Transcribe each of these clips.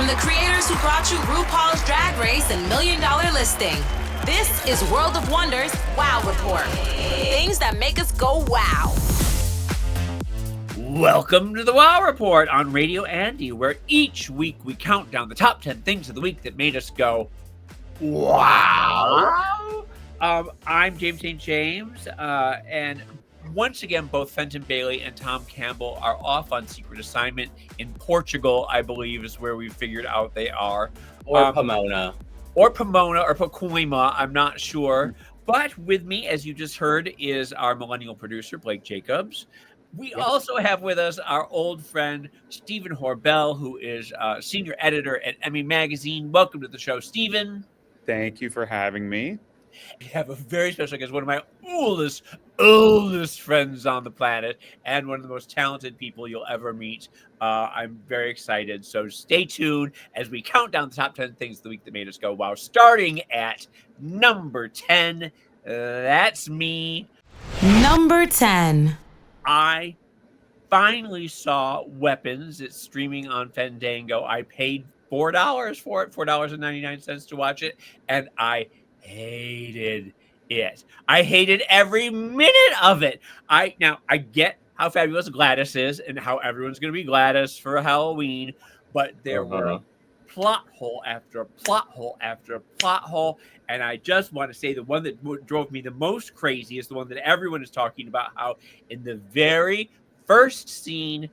From the creators who brought you RuPaul's Drag Race and Million Dollar Listing, this is World of Wonders Wow Report. Things that make us go wow. Welcome to the Wow Report on Radio Andy, where each week we count down the top 10 things of the week that made us go wow. I'm James St. James, and once again, both Fenton Bailey and Tom Campbell are off on secret assignment in Portugal, I believe is where we figured out they are. Or Pomona. Or Pacoima, I'm not sure. But with me, as you just heard, is our millennial producer, Blake Jacobs. We also have with us our old friend, Stephan Horbelt, who is senior editor at Emmy Magazine. Welcome to the show, Stephan. Thank you for having me. We have a very special guest, one of my oldest friends on the planet, and one of the most talented people you'll ever meet. I'm very excited. So stay tuned as we count down the top 10 things of the week that made us go wow. Starting at number 10. That's me. Number 10. I finally saw Weapons. It's streaming on Fandango. I paid $4 for it, $4.99 to watch it, and I hated it. I hated every minute of it. I get how fabulous Gladys is and how everyone's going to be Gladys for Halloween, but there were plot hole after plot hole after plot hole, and I just want to say the one that drove me the most crazy is the one that everyone is talking about, how in the very first scene,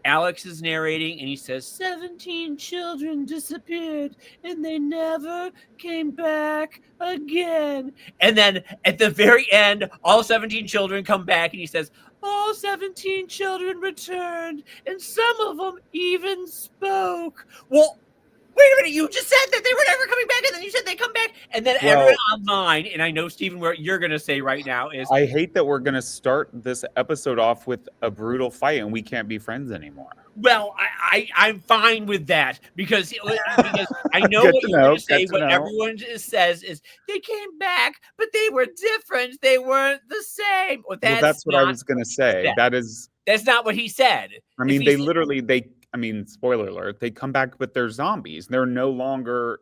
Alex is narrating, and he says, 17 children disappeared, and they never came back again. And then at the very end, all 17 children come back, and he says, all 17 children returned, and some of them even spoke. Well, wait a minute, you just said that they were never coming back, and then you said they come back, and then everyone online, and I know, Stephan, what you're going to say right now is... I hate that we're going to start this episode off with a brutal fight, and we can't be friends anymore. Well, I'm fine with that, because I know what you're going to say. What everyone says is, they came back, but they were different. They weren't the same. Well, that's what I was going to say. That's not what he said. I mean, spoiler alert, they come back, but they're zombies. They're no longer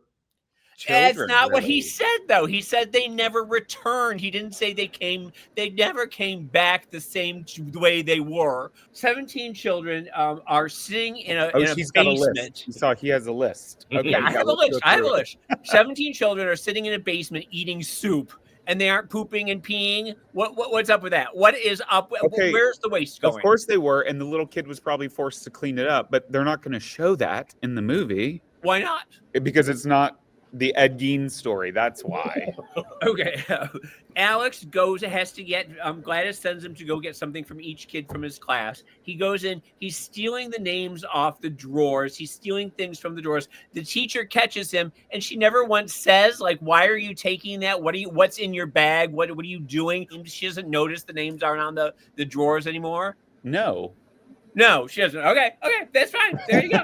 children. That's not what he said, though. He said they never returned. He didn't say they never came back the same way they were. 17 children are sitting in a basement. Got a list. You saw he has a list. Okay, yeah, I have a list. 17 children are sitting in a basement eating soup. And they aren't pooping and peeing. What's up with that? What is up? Okay. Where's the waste going? Of course they were, and the little kid was probably forced to clean it up. But they're not going to show that in the movie. Why not? Because it's not the Ed Gein story. That's why. Okay. Alex has to get, Gladys sends him to go get something from each kid from his class. He goes in, he's stealing the names off the drawers. He's stealing things from the drawers. The teacher catches him, and she never once says, like, why are you taking that? What's in your bag? What are you doing? She doesn't notice the names aren't on the drawers anymore. No, she doesn't. Okay, that's fine. There you go.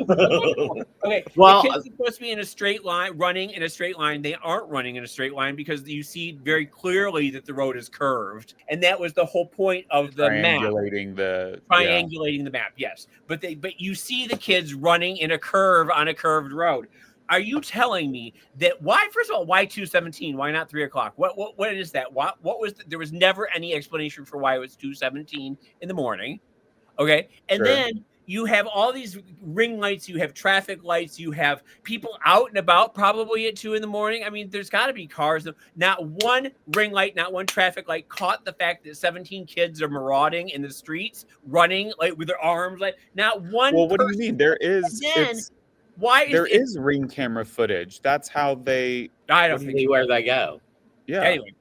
Okay, well, the kids are supposed to be in a straight line, running in a straight line. They aren't running in a straight line because you see very clearly that the road is curved, and that was the whole point of the map. Triangulating the map, yes. But you see the kids running in a curve on a curved road. Are you telling me that first of all, why 2:17? Why not 3:00? What is that? What was there was never any explanation for why it was 2:17 in the morning. Okay. And then you have all these ring lights, you have traffic lights, you have people out and about probably at 2 a.m. I mean, there's got to be cars. Not one ring light, not one traffic light caught the fact that 17 kids are marauding in the streets, running like with their arms, like not one. Well, what do you mean? There is ring camera footage. That's how they. I don't think where they go. Yeah. Anyway.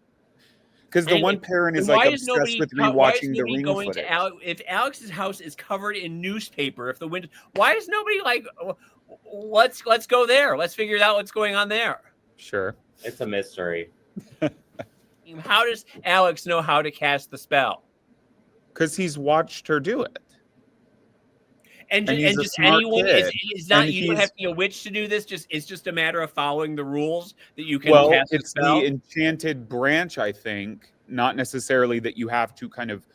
Because the one parent is like obsessed with rewatching the ring footage. If Alex's house is covered in newspaper, why is nobody like, let's go there. Let's figure out what's going on there. Sure. It's a mystery. How does Alex know how to cast the spell? Because he's watched her do it. And just anyone is not. You don't have to be a witch to do this. It's just a matter of following the rules that you can. Well, cast it's the enchanted branch, I think. Not necessarily that you have to kind of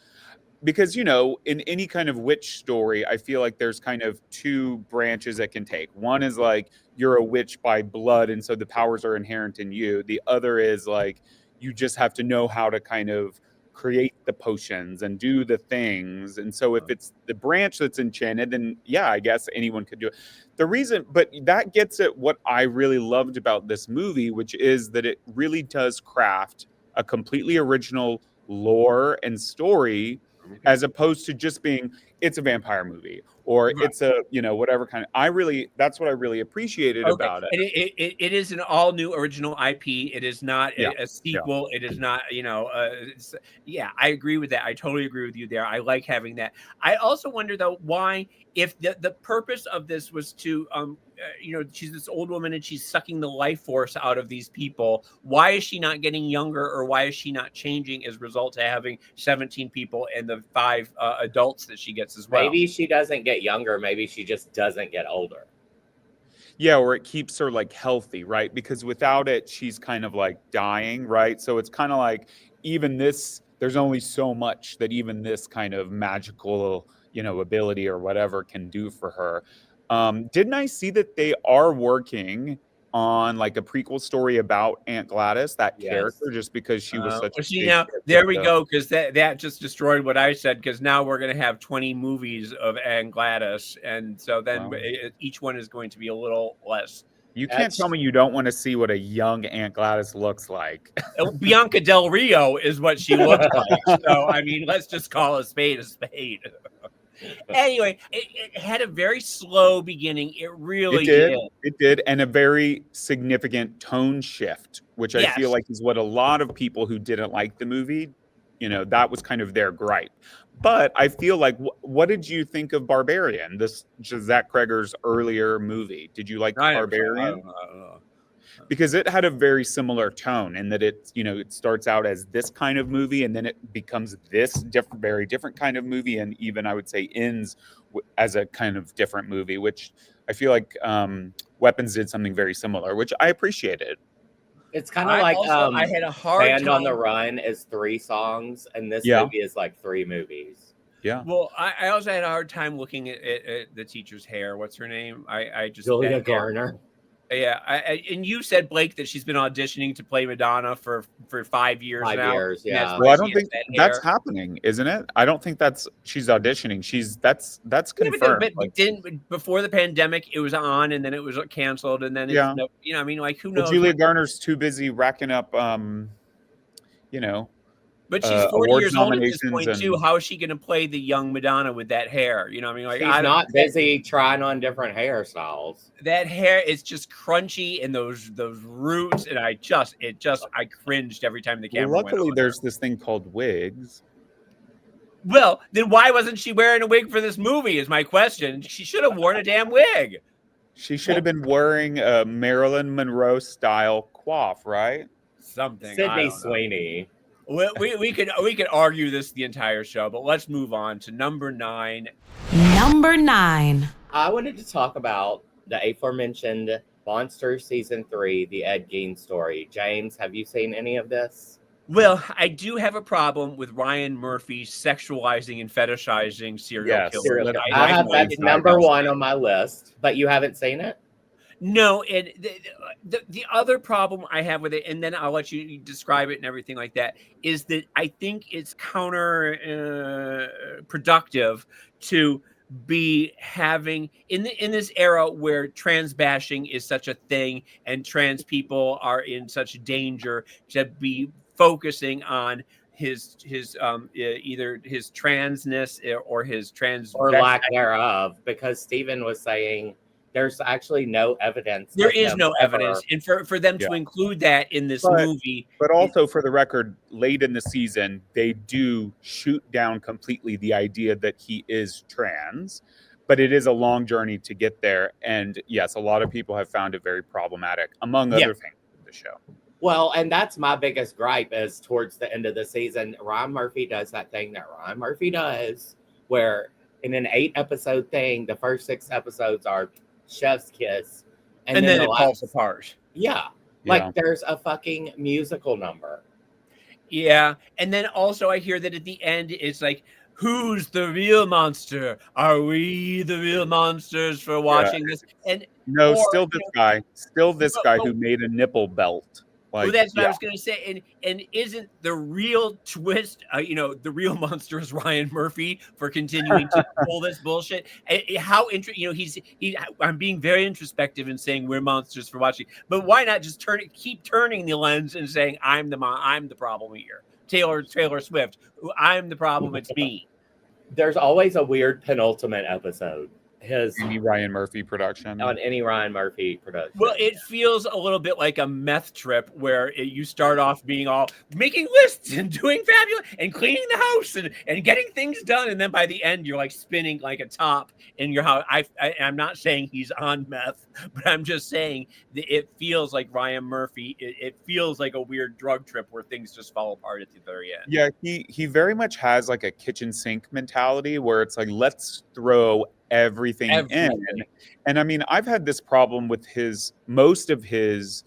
because in any kind of witch story, I feel like there's kind of two branches that can take. One is like you're a witch by blood, and so the powers are inherent in you. The other is like you just have to know how to kind of create the potions and do the things. And so if it's the branch that's enchanted, then yeah, I guess anyone could do it. But that gets at what I really loved about this movie, which is that it really does craft a completely original lore and story, as opposed to just being it's a vampire movie or it's a whatever kind of. That's what I really appreciated about it. And it is an all new original IP. It is not a sequel. It is not I agree with that. I totally agree with you there. I like having that. I also wonder though why, if the purpose of this was to she's this old woman and she's sucking the life force out of these people, why is she not getting younger, or why is she not changing as a result of having 17 people and the 5 adults that she gets as well? Maybe she doesn't get younger. Maybe she just doesn't get older. Yeah, or it keeps her like healthy, right? Because without it, she's kind of like dying, right? So it's kind of like even this, there's only so much that even this kind of magical, ability or whatever can do for her. Didn't I see that they are working on like a prequel story about Aunt Gladys, that character, just because she was such a big now there we go, because that just destroyed what I said, because now we're going to have 20 movies of Aunt Gladys, and so then each one is going to be a little less. You can't tell me you don't want to see what a young Aunt Gladys looks like. Bianca Del Rio is what she looks like. So, I mean, let's just call a spade a spade. Anyway, it had a very slow beginning. It really did. It did, and a very significant tone shift, which I feel like is what a lot of people who didn't like the movie, that was kind of their gripe. But I feel like, what did you think of Barbarian? This Zach Cregger's earlier movie. Did you like Barbarian? I don't know. Because it had a very similar tone, in that it starts out as this kind of movie, and then it becomes this very different kind of movie, and even I would say ends as a kind of different movie, which I feel like Weapons did something very similar, which I appreciated. It's kind of like I had a hard Band time. on the Run is 3 songs, and this movie is like 3 movies. Yeah. Well, I also had a hard time looking at the teacher's hair. What's her name? I just Julia Garner. Yeah, and you said, Blake, that she's been auditioning to play Madonna for 5 years 5 now. years, yeah. Well, I don't think that's happening, isn't it? I don't think she's auditioning. That's confirmed. But didn't before the pandemic, it was on, and then it was canceled, and then I mean, like, who knows? Well, Julia Garner's too busy racking up, But she's 40 years old at this point too. And How is she going to play the young Madonna with that hair? I mean, like, she's not busy trying on different hairstyles. That hair is just crunchy, and those roots, and I cringed every time the camera went luckily, on. there's this thing called wigs. Well, then why wasn't she wearing a wig for this movie? Is my question. She should have worn a damn wig. She should have been wearing a Marilyn Monroe style coif, right? Something. Sydney Sweeney. We could argue this the entire show, but let's move on to number 9. Number 9. I wanted to talk about the aforementioned Monsters Season 3, the Ed Gein story. James, have you seen any of this? Well, I do have a problem with Ryan Murphy sexualizing and fetishizing serial killers. That's number 1 on my list, but you haven't seen it? No, and the other problem I have with it, and then I'll let you describe it and everything like that, is that I think it's counterproductive to be having in this era where trans bashing is such a thing and trans people are in such danger, to be focusing on his either his transness or his trans or lack thereof, because Stephan was saying there's actually no evidence. There is no evidence. And for them to include that in this movie. But also, for the record, late in the season, they do shoot down completely the idea that he is trans. But it is a long journey to get there. And yes, a lot of people have found it very problematic, among other things in the show. Well, and that's my biggest gripe, is towards the end of the season, Ryan Murphy does that thing that Ryan Murphy does, where in an 8-episode thing, the first 6 episodes are chef's kiss, and then it falls apart. Like there's a fucking musical number. And then also I hear that at the end it's like, who's the real monster? Are we the real monsters for watching this? And No, or, still this guy. Still this guy but- who made a nipple belt. well, Like, that's what I yeah. was going to say. And isn't the real twist, the real monster is Ryan Murphy for continuing to pull this bullshit? How interesting, I'm being very introspective in saying we're monsters for watching, but why not just keep turning the lens and saying I'm the problem here. Taylor Swift, I'm the problem. It's me. There's always a weird penultimate episode. Any Ryan Murphy production. On any Ryan Murphy production. Well, it feels a little bit like a meth trip where you start off being all making lists and doing fabulous and cleaning the house and getting things done. And then by the end, you're like spinning like a top in your house. I'm not saying he's on meth, but I'm just saying that it feels like Ryan Murphy. It feels like a weird drug trip where things just fall apart at the very end. Yeah, he very much has like a kitchen sink mentality where it's like, let's throw everything in. And I mean, I've had this problem with most of his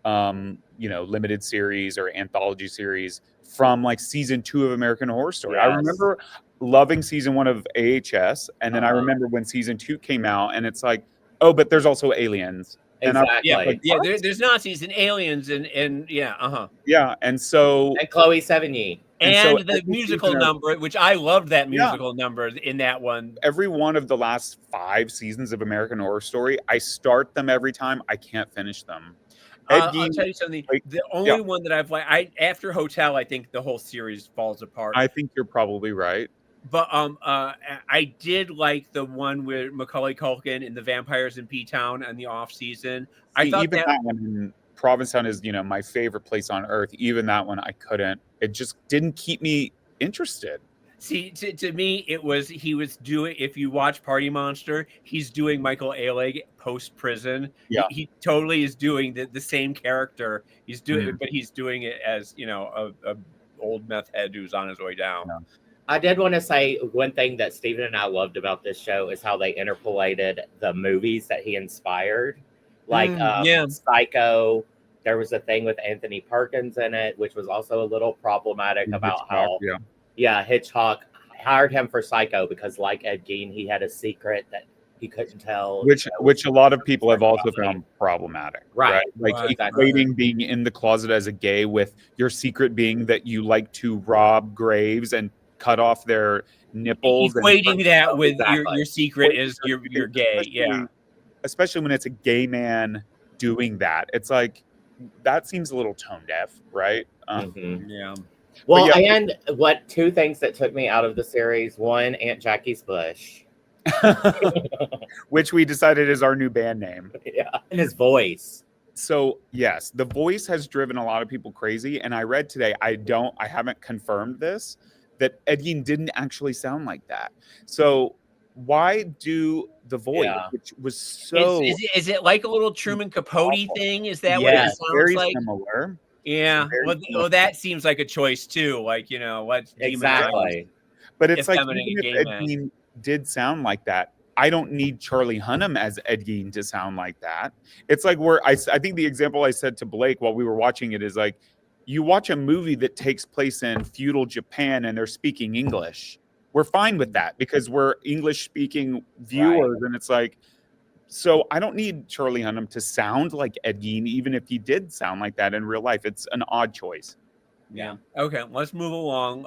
limited series or anthology series from like season 2 of American Horror Story. Yes. I remember loving season 1 of AHS, and then I remember when season 2 came out, and it's like, oh, but there's also aliens. Exactly. There's Nazis and aliens and yeah, yeah, and so and Chloe Sevigny. And so the musical number, which I loved that musical number in that one. Every one of the last 5 seasons of American Horror Story, I start them every time. I can't finish them. I'll tell you something. The only one that I've liked, after Hotel, I think the whole series falls apart. I think you're probably right. But I did like the one with Macaulay Culkin and the vampires in P-Town and the off season. I thought even that one in Provincetown is, my favorite place on earth. Even that one, I couldn't. It just didn't keep me interested. See, to me, he was doing. If you watch Party Monster, he's doing Michael Alig post prison. Yeah, he totally is doing the same character. He's doing, but he's doing it as a old meth head who's on his way down. Yeah. I did want to say one thing that Stephen and I loved about this show is how they interpolated the movies that he inspired, like Psycho. There was a thing with Anthony Perkins in it, which was also a little problematic about how Hitchcock hired him for Psycho because, like Ed Gein, he had a secret that he couldn't tell, which a lot of people have also found problematic, right? Like equating being in the closet as a gay with your secret being that you like to rob graves and cut off their nipples. Equating that with your secret is you're gay, especially when it's a gay man doing that. It's like that seems a little tone deaf, right? Yeah. Well, and what 2 things that took me out of the series? One, Aunt Jackie's Bush. Which we decided is our new band name. Yeah, and his voice. So yes, the voice has driven a lot of people crazy. And I read today, I haven't confirmed this, that Ed Gein didn't actually sound like that. So why do the voice, which was so... Is it like a little Truman Capote thing? Is that what it sounds very like? Similar. Yeah. Well, that seems like a choice too. Like, what's exactly. But it's like, even if Ed Gein did sound like that, I don't need Charlie Hunnam as Ed Gein to sound like that. It's like I think the example I said to Blake while we were watching it is like, you watch a movie that takes place in feudal Japan and they're speaking English. We're fine with that because we're English speaking viewers. Right. And it's like, so I don't need Charlie Hunnam to sound like Ed Gein, even if he did sound like that in real life. It's an odd choice. Yeah. Okay. Let's move along.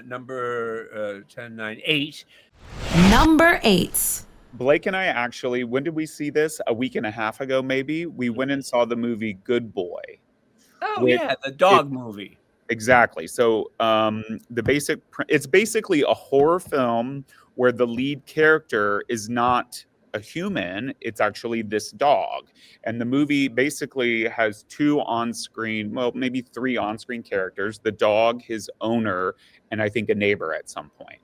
Number 10, 9, 8. Number 8. Blake and I actually, when did we see this? A week and a half ago, maybe. We went and saw the movie Good Boy. Oh, the dog movie. Exactly. So it's basically a horror film where the lead character is not a human. It's actually this dog. And the movie basically has 2 on-screen, well, maybe 3 on-screen characters, the dog, his owner, and I think a neighbor at some point.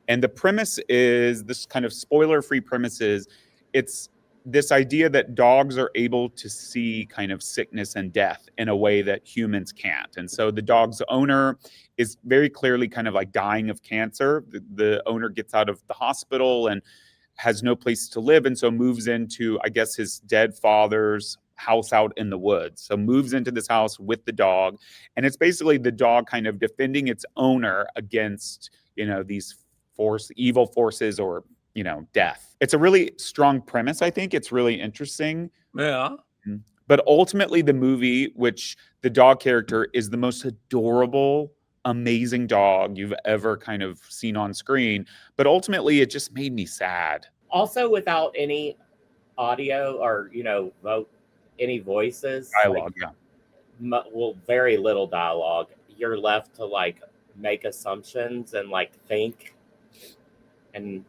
And the premise is, this kind of spoiler-free premise is, it's this idea that dogs are able to see kind of sickness and death in a way that humans can't. And so the dog's owner is very clearly kind of like dying of cancer. The owner gets out of the hospital and has no place to live. And so moves into, I guess, his dead father's house out in the woods. So moves into this house with the dog. And it's basically the dog kind of defending its owner against, these evil forces, or death. It's a really strong premise. I think it's really interesting. Yeah. But ultimately, the movie, which the dog character is the most adorable, amazing dog you've ever kind of seen on screen. But ultimately, it just made me sad. Also, without any audio or, any voices. Dialogue, Very little dialogue. You're left to, make assumptions and, think. And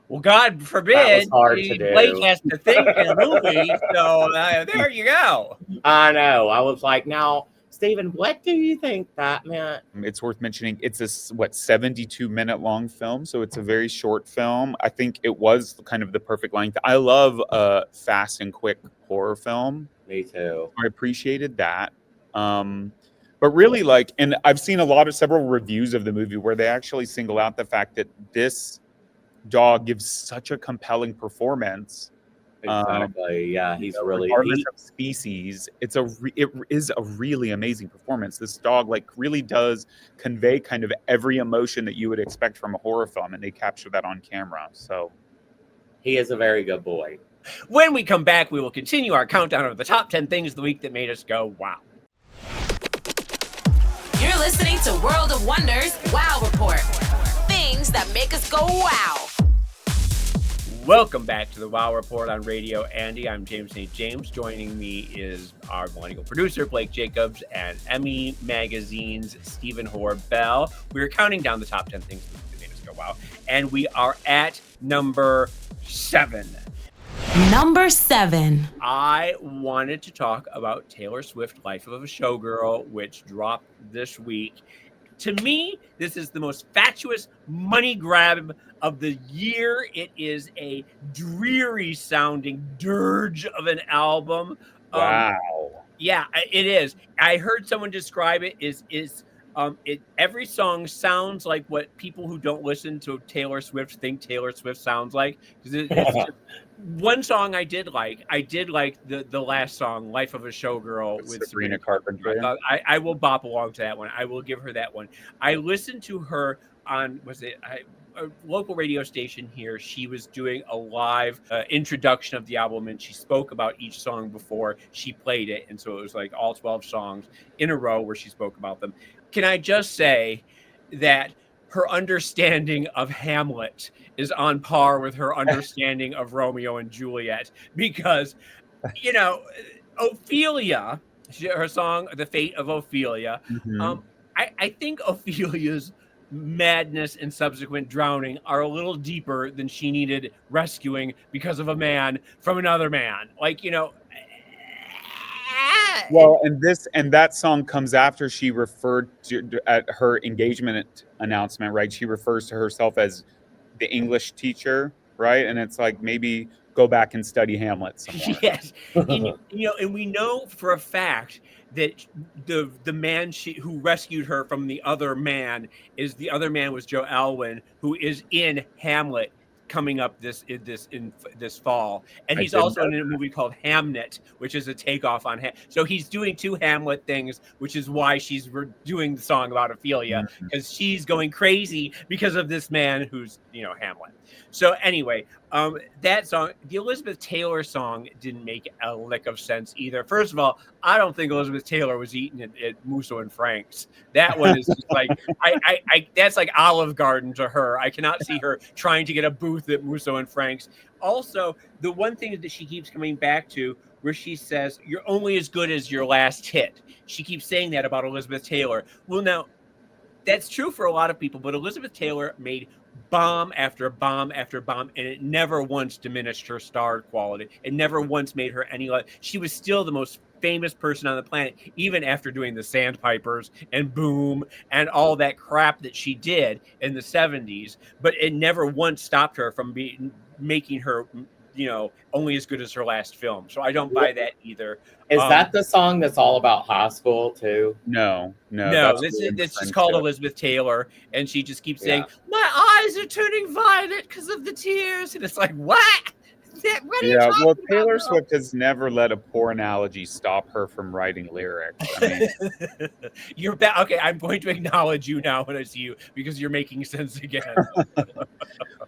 well, God forbid, that was hard to do. Blake has to think in a movie, so there you go. I know. I was like, now, Stephen, what do you think that meant? It's worth mentioning. It's a 72-minute long film, so it's a very short film. I think it was kind of the perfect length. I love a fast and quick horror film. Me too. I appreciated that. But really, and I've seen several reviews of the movie where they actually single out the fact that this dog gives such a compelling performance. Exactly. Yeah, he's really regardless of species. It is a really amazing performance. This dog really does convey kind of every emotion that you would expect from a horror film, and they capture that on camera. So he is a very good boy. When we come back, we will continue our countdown of the top 10 things of the week that made us go wow. You're listening to World of Wonders Wow Report. Things that make us go wow. Welcome back to the Wow Report on Radio Andy. I'm James St. James. Joining me is our millennial producer, Blake Jacobs, and Emmy Magazine's Stephan Horbelt. We're counting down the top 10 things that made us go wow. And we are at number 7. Number 7. I wanted to talk about Taylor Swift, Life of a Showgirl, which dropped this week. To me, this is the most fatuous money grab of the year. It is a dreary sounding dirge of an album. Wow. Yeah, it is. I heard someone describe it every song sounds like what people who don't listen to Taylor Swift think Taylor Swift sounds like. One song I did like the last song, Life of a Showgirl with Sabrina Carpenter. I will bop along to that one. I will give her that one. I listened to her on, a local radio station here. She was doing a live introduction of the album, and she spoke about each song before she played it. And so it was all 12 songs in a row where she spoke about them. Can I just say that her understanding of Hamlet is on par with her understanding of Romeo and Juliet? Because, Ophelia, her song, The Fate of Ophelia, I think Ophelia's madness and subsequent drowning are a little deeper than she needed rescuing because of a man from another man. Well, and that song comes after she referred to at her engagement announcement, right? She refers to herself as the English teacher, right? And it's maybe go back and study Hamlet somewhere. Yes. And we know for a fact that the man who rescued her from the other man was Joe Alwyn, who is in Hamlet coming up this fall, and he's also in a movie called Hamnet, which is a takeoff on so he's doing 2 Hamlet things, which is why she's doing the song about Ophelia, because she's going crazy because of this man who's Hamlet. So anyway, that song, the Elizabeth Taylor song, didn't make a lick of sense either. First of all, I don't think Elizabeth Taylor was eating at Musso and Frank's. That one is just that's like Olive Garden to her. I cannot see her trying to get a booth at Musso and Frank's. Also, the one thing that she keeps coming back to, where she says, "You're only as good as your last hit." She keeps saying that about Elizabeth Taylor. Well, now, that's true for a lot of people, but Elizabeth Taylor made bomb after bomb after bomb, and it never once diminished her star quality. It never once made her any less. She was still the most famous person on the planet, even after doing the Sandpipers and Boom and all that crap that she did in the 70s. But it never once stopped her from making her only as good as her last film. So I don't buy that either. Is that the song that's all about high school too? No. This is called Elizabeth Taylor, and she just keeps saying, "My eyes are turning violet because of the tears," and it's like, what? What are you Yeah, talking well, about, Taylor girl? Swift has never let a poor analogy stop her from writing lyrics. I mean, You're back. Okay, I'm going to acknowledge you now when I see you because you're making sense again.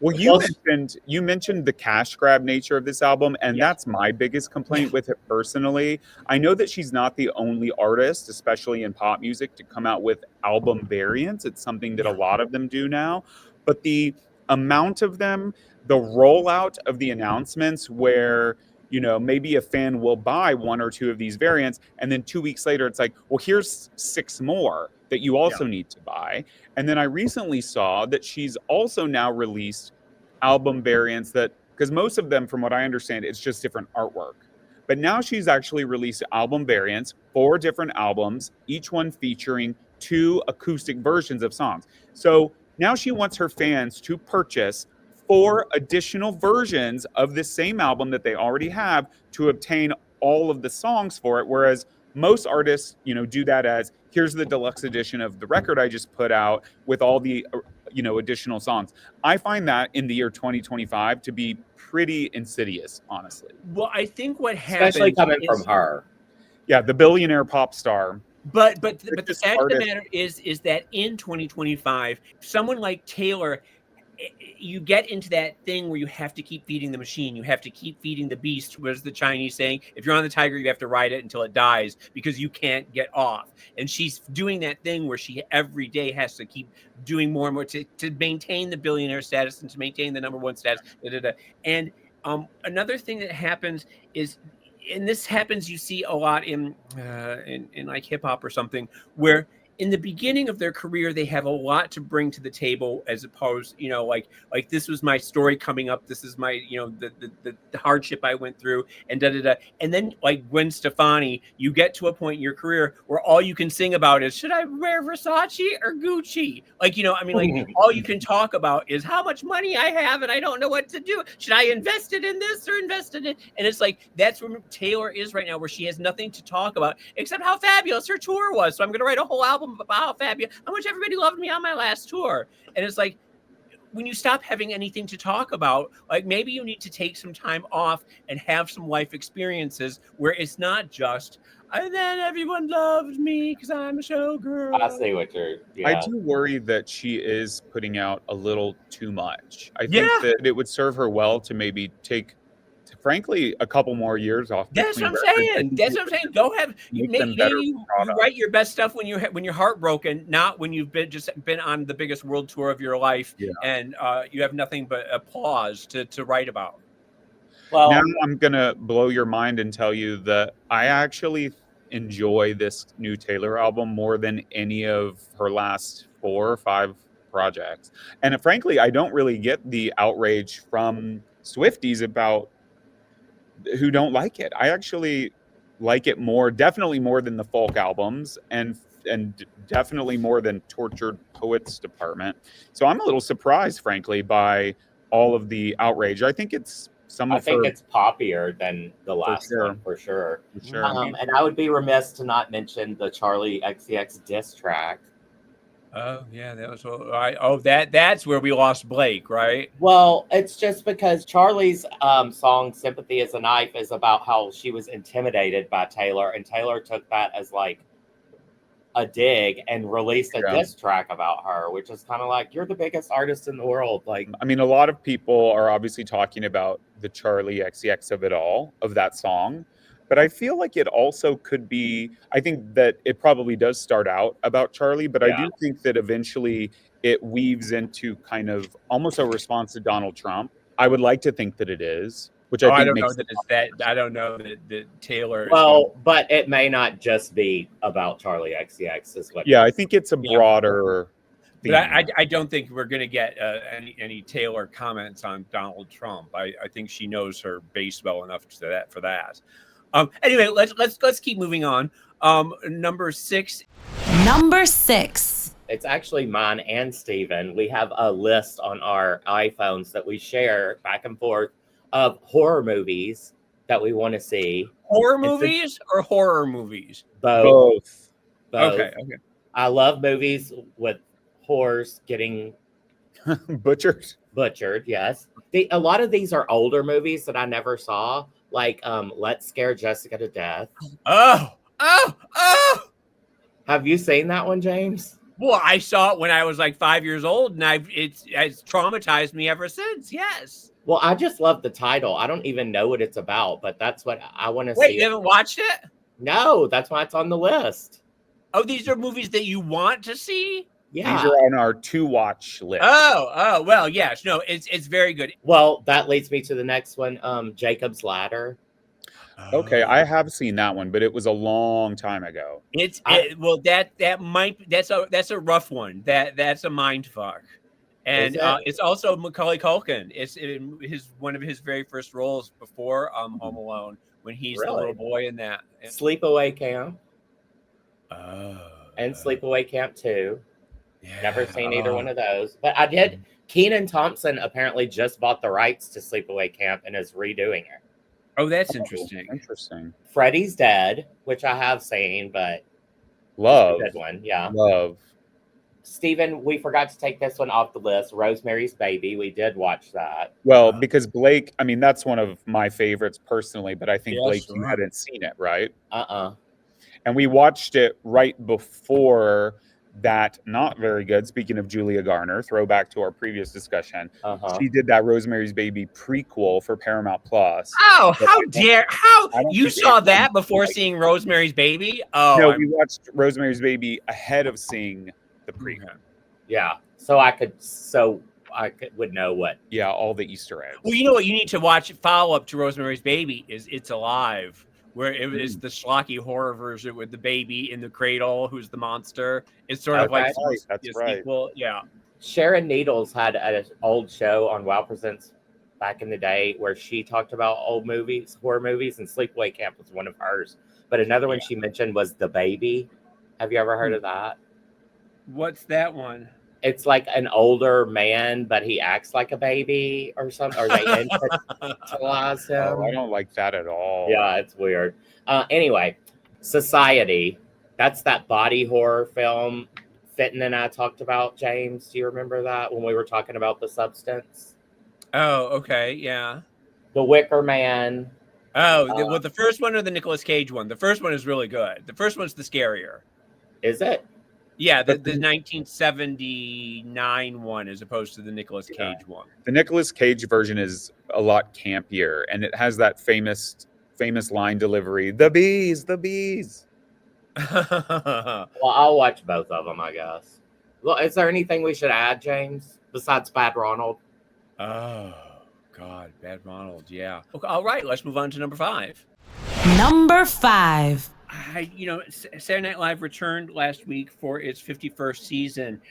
well, you mentioned the cash grab nature of this album, and Yeah. that's my biggest complaint with it personally. I know that she's not the only artist, especially in pop music, to come out with album variants. It's something that a lot of them do now, but the amount of them, the rollout of the announcements where maybe a fan will buy one or two of these variants, and then 2 weeks later, it's like, well, here's 6 more that you also need to buy. And then I recently saw that she's also now released album variants because most of them, from what I understand, it's just different artwork. But now she's actually released album variants, 4 different albums, each one featuring 2 acoustic versions of songs. So now she wants her fans to purchase 4 additional versions of the same album that they already have to obtain all of the songs for it. Whereas most artists, do that as, here's the deluxe edition of the record I just put out with all the, additional songs. I find that in the year 2025 to be pretty insidious, honestly. Well, I think what happens, especially coming from her. Yeah, the billionaire pop star. But the fact of the artist. matter is that in 2025, someone like Taylor, you get into that thing where you have to keep feeding the machine. You have to keep feeding the beast. What is the Chinese saying? If you're on the tiger, you have to ride it until it dies because you can't get off. And she's doing that thing where she every day has to keep doing more and more to maintain the billionaire status and to maintain the #1 status. And another thing that happens is, and this happens, you see a lot in like hip hop or something, where in the beginning of their career, they have a lot to bring to the table, as opposed, like this was my story coming up. This is my, the hardship I went through, and And then, like Gwen Stefani, you get to a point in your career where all you can sing about is, should I wear Versace or Gucci? Like, all you can talk about is how much money I have and I don't know what to do. Should I invest it in this or invest it in? And it's like, that's where Taylor is right now, where she has nothing to talk about except how fabulous her tour was. So I'm going to write a whole album about how fabulous, how much everybody loved me on my last tour. And it's like, when you stop having anything to talk about, like maybe you need to take some time off and have some life experiences where it's not just, and then everyone loved me because I'm a showgirl. I see what you're. Yeah. I do worry that she is putting out a little too much. I think that it would serve her well to maybe take, frankly, a couple more years off. That's what I'm saying. Go have maybe you write your best stuff when you're heartbroken, not when you've been on the biggest world tour of your life, and you have nothing but applause to write about. Well, now I'm gonna blow your mind and tell you that I actually enjoy this new Taylor album more than any of her last 4 or 5 projects, and frankly, I don't really get the outrage from Swifties about who don't like it. I actually like it more, definitely more than the folk albums, and definitely more than Tortured Poets Department. So I'm a little surprised, frankly, by all of the outrage. I think it's it's poppier than the last one for sure. And I would be remiss to not mention the Charlie XCX diss track. Oh yeah, that was that's where we lost Blake, right? Well, it's just because Charlie's song "Sympathy Is a Knife" is about how she was intimidated by Taylor, and Taylor took that as like a dig and released a diss track about her, which is kind of like, you're the biggest artist in the world. Like, I mean, a lot of people are obviously talking about the Charlie XCX of it all, of that song. But I feel like it also could be, I think that it probably does start out about Charlie, but I do think that eventually it weaves into kind of almost a response to Donald Trump. I would like to think that it is, which I think makes I don't know that Taylor. Well, but it may not just be about Charlie XCX as well. Yeah, I think it's a broader theme. But I don't think we're going to get any Taylor comments on Donald Trump. I think she knows her base well enough for that. Anyway, let's keep moving on. Number 6. Number 6. It's actually mine and Stephan. We have a list on our iPhones that we share back and forth of horror movies that we want to see. Horror movies or horror movies? Both. Okay. I love movies with whores getting Butchered. Butchered, yes. A lot of these are older movies that I never saw, like Let's Scare Jessica to Death. Oh! Have you seen that one, James? Well, I saw it when I was like 5 years old, and it's traumatized me ever since. Yes. Well, I just love the title. I don't even know what it's about, but that's what I want to see. Wait, you haven't watched it? No, that's why it's on the list. Oh, these are movies that you want to see? Yeah. These are on our to-watch list. Oh, well, yes. No, it's very good. Well, that leads me to the next one, Jacob's Ladder. Okay, I have seen that one, but it was a long time ago. That's a rough one. That's a mind fuck. And it's also Macaulay Culkin. It's one of his very first roles before Home Alone, when he's the little boy in that. Sleepaway Camp. And Sleepaway Camp 2. Yeah. Never seen either one of those. But I did. Kenan Thompson apparently just bought the rights to Sleepaway Camp and is redoing it. Oh, that's interesting. Interesting. Freddy's Dead, which I have seen, but love. Good one, yeah. Love. Stephen, we forgot to take this one off the list. Rosemary's Baby. We did watch that. Well, because Blake, I mean, that's one of my favorites personally, but I think Blake, you hadn't seen it, right? And we watched it right before that not very good, speaking of Julia Garner, throwback to our previous discussion. She did that Rosemary's Baby prequel for Paramount Plus. Oh, how you saw that before seeing Rosemary's Baby? Oh no, we watched Rosemary's Baby ahead of seeing the prequel. Yeah, so I would know what. Yeah, all the Easter eggs. Well, you know what you need to watch, follow up to Rosemary's Baby is It's Alive, where it is the schlocky horror version with the baby in the cradle who's the monster. It's sort of like that's right. Sequel. Yeah. Sharon Needles had an old show on Wow Presents back in the day where she talked about old movies, horror movies, and Sleepaway Camp was one of hers. But another one she mentioned was The Baby. Have you ever heard of that? What's that one? It's like an older man, but he acts like a baby or something, or they infantilize him. Oh, I don't like that at all. Yeah, it's weird. Anyway, Society. That's that body horror film Fenton and I talked about, James. Do you remember that when we were talking about The Substance? Oh, okay, yeah. The Wicker Man. Oh, the first one or the Nicolas Cage one? The first one is really good. The first one's the scarier. Is it? Yeah, the 1979 one as opposed to the Nicolas Cage one. The Nicolas Cage version is a lot campier, and it has that famous line delivery, "The bees, the bees." Well, I'll watch both of them, I guess. Well, is there anything we should add, James, besides Bad Ronald? Oh, God, Bad Ronald, yeah. Okay, all right, let's move on to number 5. Number 5. Saturday Night Live returned last week for its 51st season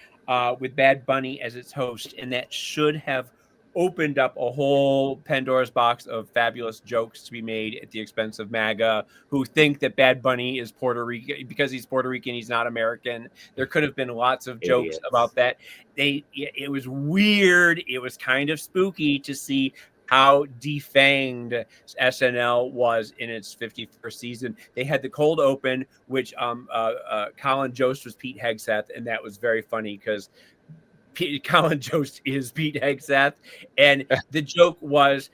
with Bad Bunny as its host, and that should have opened up a whole Pandora's box of fabulous jokes to be made at the expense of MAGA, who think that Bad Bunny is Puerto Rican. Because he's Puerto Rican, he's not American. There could have been lots of jokes about that. It was weird. It was kind of spooky to see how defanged SNL was in its 51st season. They had the cold open, which Colin Jost was Pete Hegseth, and that was very funny because Colin Jost is Pete Hegseth, and the joke was,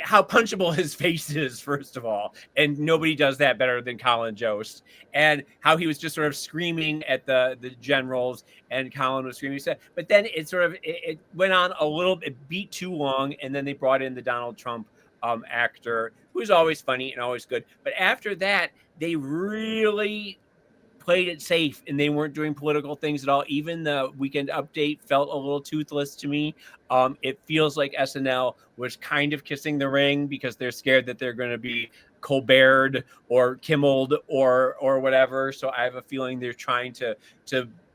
how punchable his face is, first of all, and nobody does that better than Colin Jost, and how he was just sort of screaming at the generals, and Colin was screaming. But then it went on a little bit, beat too long, and then they brought in the Donald Trump actor, who's always funny and always good. But after that, they really played it safe, and they weren't doing political things at all. Even the Weekend Update felt a little toothless to me. It feels like SNL was kind of kissing the ring because they're scared that they're going to be Colbert or Kimmeled or whatever. So I have a feeling they're trying to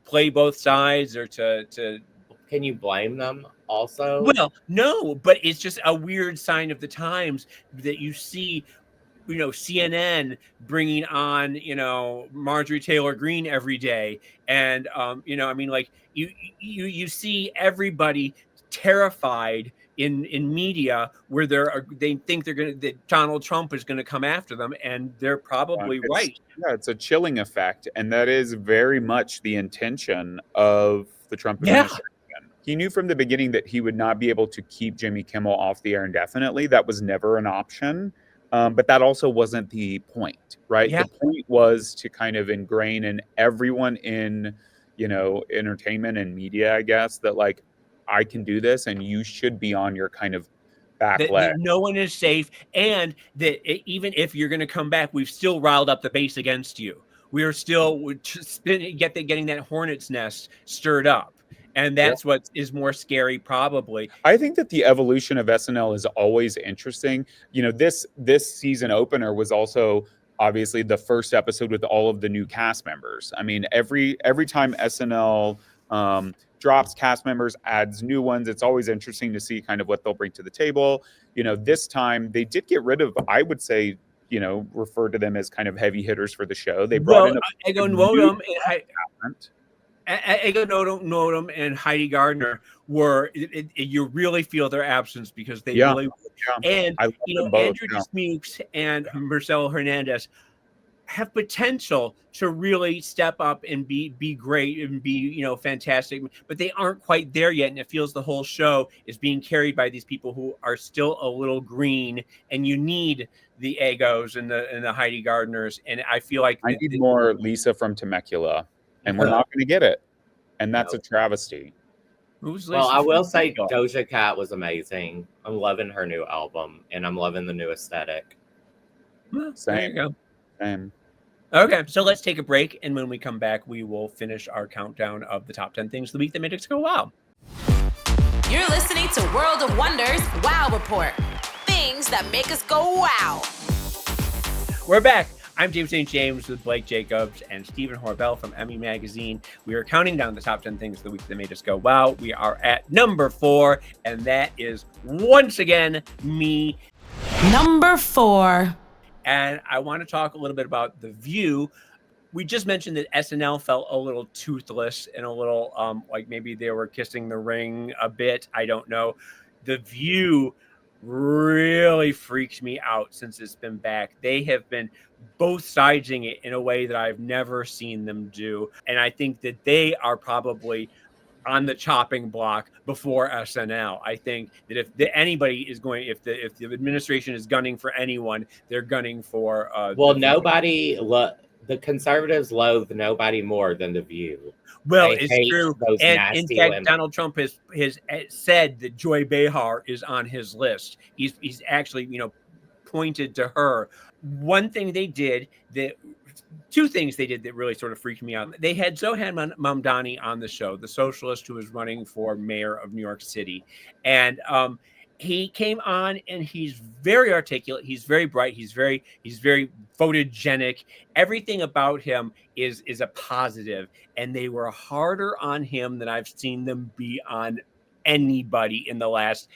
play both sides or to. Can you blame them also? Well, no, but it's just a weird sign of the times that you see. CNN bringing on, Marjorie Taylor Greene every day. And, you see everybody terrified in media where they think that Donald Trump is going to come after them. And they're probably right. Yeah, it's a chilling effect. And that is very much the intention of the Trump administration. he knew from the beginning that he would not be able to keep Jimmy Kimmel off the air indefinitely. That was never an option. But that also wasn't the point, right? Yeah. The point was to kind of ingrain in everyone in, entertainment and media, I guess, that like, I can do this and you should be on your kind of back That leg. no one is safe, and that even if you're going to come back, we've still riled up the base against you. We are still getting that hornet's nest stirred up. And that's what is more scary, probably. I think that the evolution of SNL is always interesting. This season opener was also obviously the first episode with all of the new cast members. I mean, every time SNL drops cast members, adds new ones, it's always interesting to see kind of what they'll bring to the table. This time they did get rid of, I would say, refer to them as kind of heavy hitters for the show. They brought in Ego Nodum and Heidi Gardner were, you really feel their absence because they really, and Andrew Dismukes and Marcelo Hernandez have potential to really step up and be great and be fantastic, but they aren't quite there yet, and it feels the whole show is being carried by these people who are still a little green, and you need the Egos and the Heidi Gardners, and I feel like I need more Lisa from Temecula, and we're not going to get it, and that's a travesty. Well, I will say Doja Cat was amazing. I'm loving her new album, and I'm loving the new aesthetic. Same. There you go. Same. Okay, so let's take a break, and when we come back, we will finish our countdown of the top 10 things of the week that made us go wow. You're listening to World of Wonders Wow Report. Things that make us go wow. We're back. I'm James St. James with Blake Jacobs and Stephan Horbelt from Emmy Magazine. We are counting down the top 10 things of the week that made us go wow. We are at number 4, and that is once again me. Number 4. And I want to talk a little bit about The View. We just mentioned that SNL felt a little toothless and a little like maybe they were kissing the ring a bit. I don't know. The View really freaked me out since it's been back. They have been both siding it in a way that I've never seen them do. And I think that they are probably on the chopping block before SNL. I think that if anybody is going, if the administration is gunning for anyone, they're gunning for. The conservatives loathe nobody more than The View. Well, it's true. And in fact, women. Donald Trump has said that Joy Behar is on his list. He's actually, pointed to her. Two things they did that really sort of freaked me out. They had Zohan Mamdani on the show, the socialist who was running for mayor of New York City. And he came on and he's very articulate. He's very bright. He's very photogenic. Everything about him is a positive. And they were harder on him than I've seen them be on anybody in the last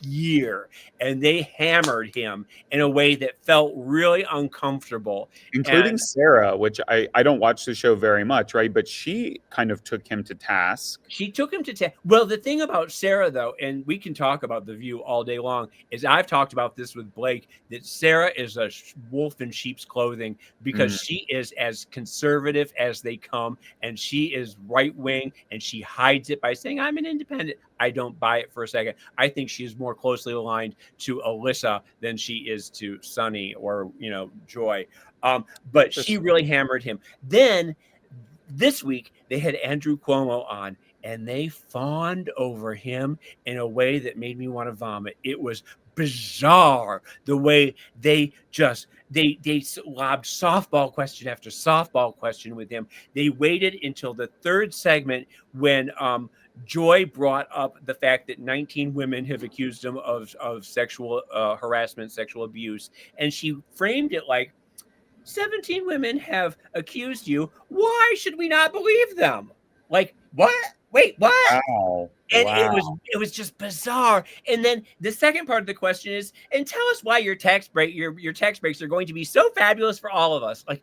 year, and they hammered him in a way that felt really uncomfortable, including Sarah, which I don't watch the show very much, right? But she kind of took him to task. Well, the thing about Sarah, though, and we can talk about The View all day long, is I've talked about this with Blake, that Sarah is a wolf in sheep's clothing because she is as conservative as they come, and she is right-wing, and she hides it by saying, I'm an independent. I don't buy it for a second. I think she is more closely aligned to Alyssa than she is to Sunny or, Joy. But she really hammered him. Then this week they had Andrew Cuomo on, and they fawned over him in a way that made me want to vomit. It was bizarre the way they lobbed softball question after softball question with him. They waited until the third segment when Joy brought up the fact that 19 women have accused him of sexual harassment, sexual abuse. And she framed it like, 17 women have accused you. Why should we not believe them? Like, what? Wait, what? Wow. And it was just bizarre. And then the second part of the question is, and tell us why your tax breaks are going to be so fabulous for all of us. Like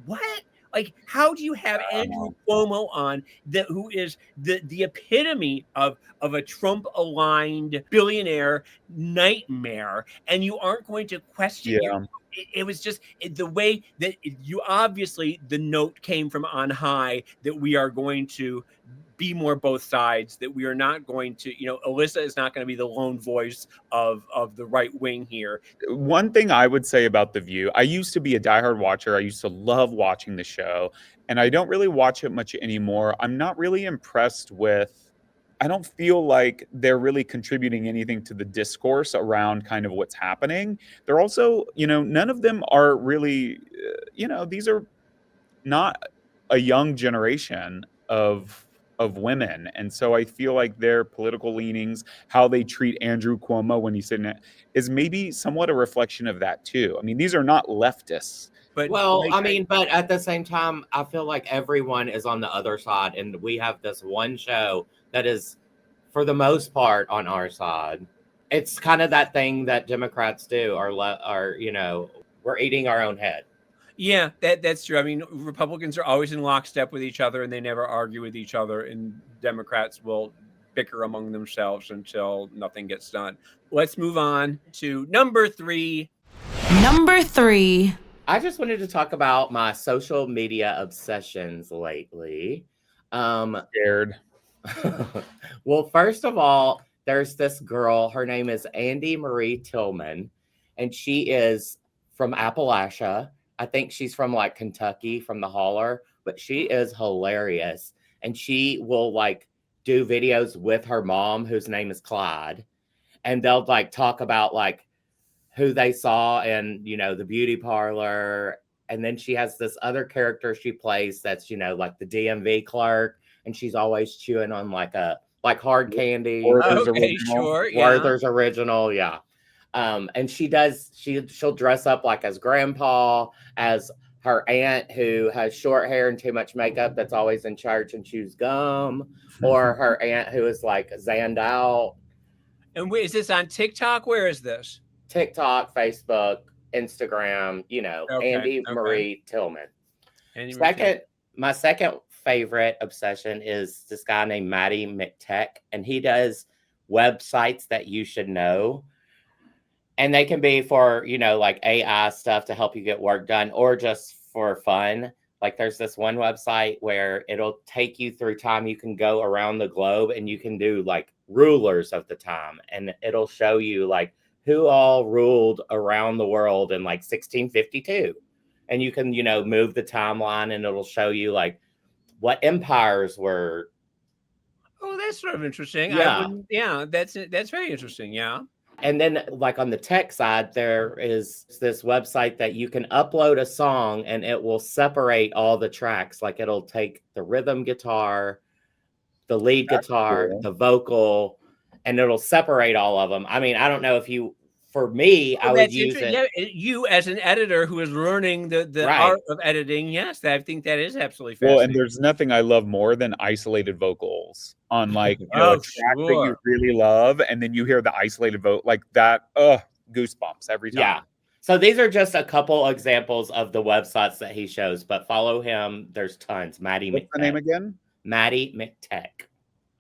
what? Like, how do you have Andrew Cuomo on, who is the epitome of a Trump-aligned billionaire nightmare, and you aren't going to question him? It was just the way that the note came from on high that we are going to be more both sides, that we are not going to, Alyssa is not going to be the lone voice of the right wing here. One thing I would say about The View, I used to be a diehard watcher. I used to love watching the show, and I don't really watch it much anymore. I'm not really impressed with, I don't feel like they're really contributing anything to the discourse around kind of what's happening. They're also, none of them are really, these are not a young generation of women, and so I feel like their political leanings, how they treat Andrew Cuomo when he's sitting, is maybe somewhat a reflection of that too. I mean, these are not leftists. But Well, but at the same time, I feel like everyone is on the other side, and we have this one show that is, for the most part, on our side. It's kind of that thing that Democrats do, we're eating our own head. Yeah, that's true. I mean, Republicans are always in lockstep with each other, and they never argue with each other, and Democrats will bicker among themselves until nothing gets done. Let's move on to number 3. Number 3. I just wanted to talk about my social media obsessions lately. Scared. Well, first of all, there's this girl. Her name is Andy Marie Tillman, and she is from Appalachia. I think she's from like Kentucky, from the Holler, but she is hilarious. And she will like do videos with her mom, whose name is Clyde. And they'll like talk about like who they saw in, the beauty parlor. And then she has this other character she plays that's, like the DMV clerk. And she's always chewing on like hard candy. Werther's Okay, original. sure. Yeah. Werther's original, yeah. And she'll dress up like as grandpa, as her aunt who has short hair and too much makeup that's always in church and chews gum, or her aunt who is like zanned out. And wait, is this on TikTok? Where is this? TikTok, Facebook, Instagram, Andy Marie Tillman. My second favorite obsession is this guy named Matty McTech, and he does websites that you should know. And they can be for, like AI stuff to help you get work done, or just for fun. Like there's this one website where it'll take you through time. You can go around the globe and you can do like rulers of the time. And it'll show you like who all ruled around the world in like 1652. And you can, move the timeline, and it'll show you like what empires were. Oh, that's sort of interesting. Yeah. That's very interesting. Yeah. And then like on the tech side, there is this website that you can upload a song and it will separate all the tracks. Like it'll take the rhythm guitar, the lead guitar, the vocal, and it'll separate all of them. I mean, I don't know if for me, I would use it. Yeah, you as an editor who is learning the art of editing, yes, I think that is absolutely fascinating. Well, and there's nothing I love more than isolated vocals on like a track that you really love, and then you hear the isolated vote like that. Goosebumps every time. Yeah. So these are just a couple examples of the websites that he shows, but follow him. There's tons. Matty What's McTech. the name again? Matty McTech.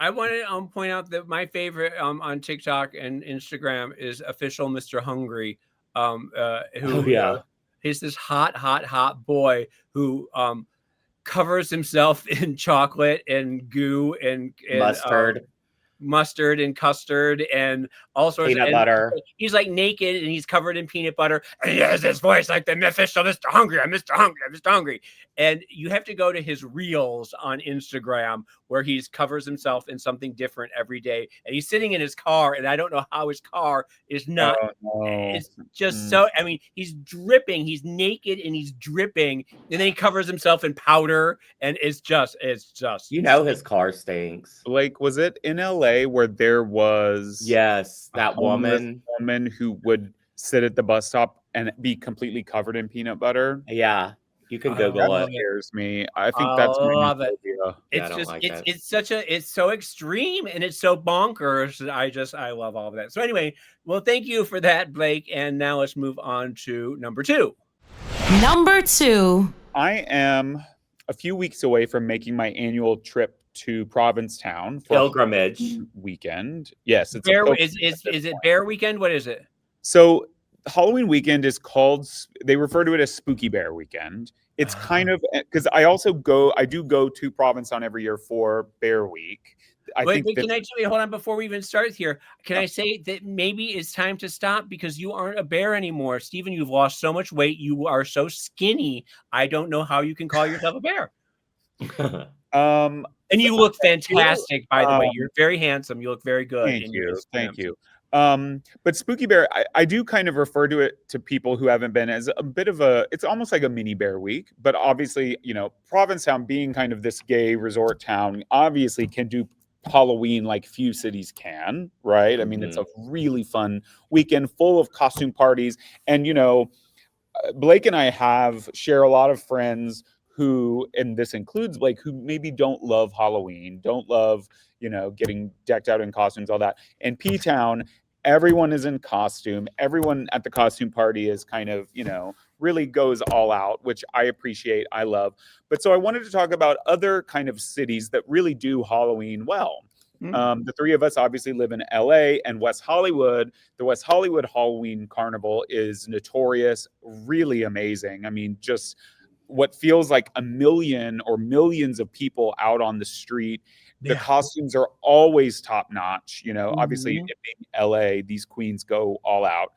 I want to point out that my favorite on TikTok and Instagram is official Mr. Hungry, he's this hot boy who covers himself in chocolate and goo and mustard and custard and all sorts peanut butter. He's like naked and he's covered in peanut butter, and he has this voice like the official Mr. Hungry. I'm Mr. Hungry. I'm Mr. Hungry. And you have to go to his reels on Instagram where he covers himself in something different every day. And he's sitting in his car, and I don't know how his car is not. It's just so. I mean, he's dripping. He's naked and he's dripping, and then he covers himself in powder, and it's just. His car stinks. Like, was it in LA where there was that woman who would sit at the bus stop and be completely covered in peanut butter? Yeah. You can Google that it. Scares me. I think that's my love it. idea. It's so extreme and it's so bonkers. I love all of that. So anyway, well, thank you for that, Blake. And now let's move on to number 2. Number 2. I am a few weeks away from making my annual trip to Provincetown for pilgrimage weekend. Yes, it's is it Bear Weekend? What is it? So Halloween weekend is called, they refer to it as Spooky Bear weekend. It's kind of, because I do go to Provincetown every year for Bear Week. Wait, hold on before we even start here. Can I say that maybe it's time to stop because you aren't a bear anymore? Stephen, you've lost so much weight. You are so skinny. I don't know how you can call yourself a bear. And you look fantastic, by the way. You're very handsome. You look very good. Thank you. But Spooky Bear, I do kind of refer to it to people who haven't been as a bit of it's almost like a mini Bear Week, but obviously, Provincetown being kind of this gay resort town, obviously can do Halloween like few cities can, right? I mean, it's a really fun weekend full of costume parties. And, Blake and I share a lot of friends who, and this includes Blake, who maybe don't love Halloween, don't love, getting decked out in costumes, all that. In P-Town, everyone is in costume. Everyone at the costume party is kind of, really goes all out, which I appreciate, I love. But so I wanted to talk about other kind of cities that really do Halloween well. The three of us obviously live in LA and West Hollywood. The West Hollywood Halloween Carnival is notorious, really amazing. I mean, just what feels like a million or millions of people out on the street. The costumes are always top notch. Obviously it being LA, these queens go all out.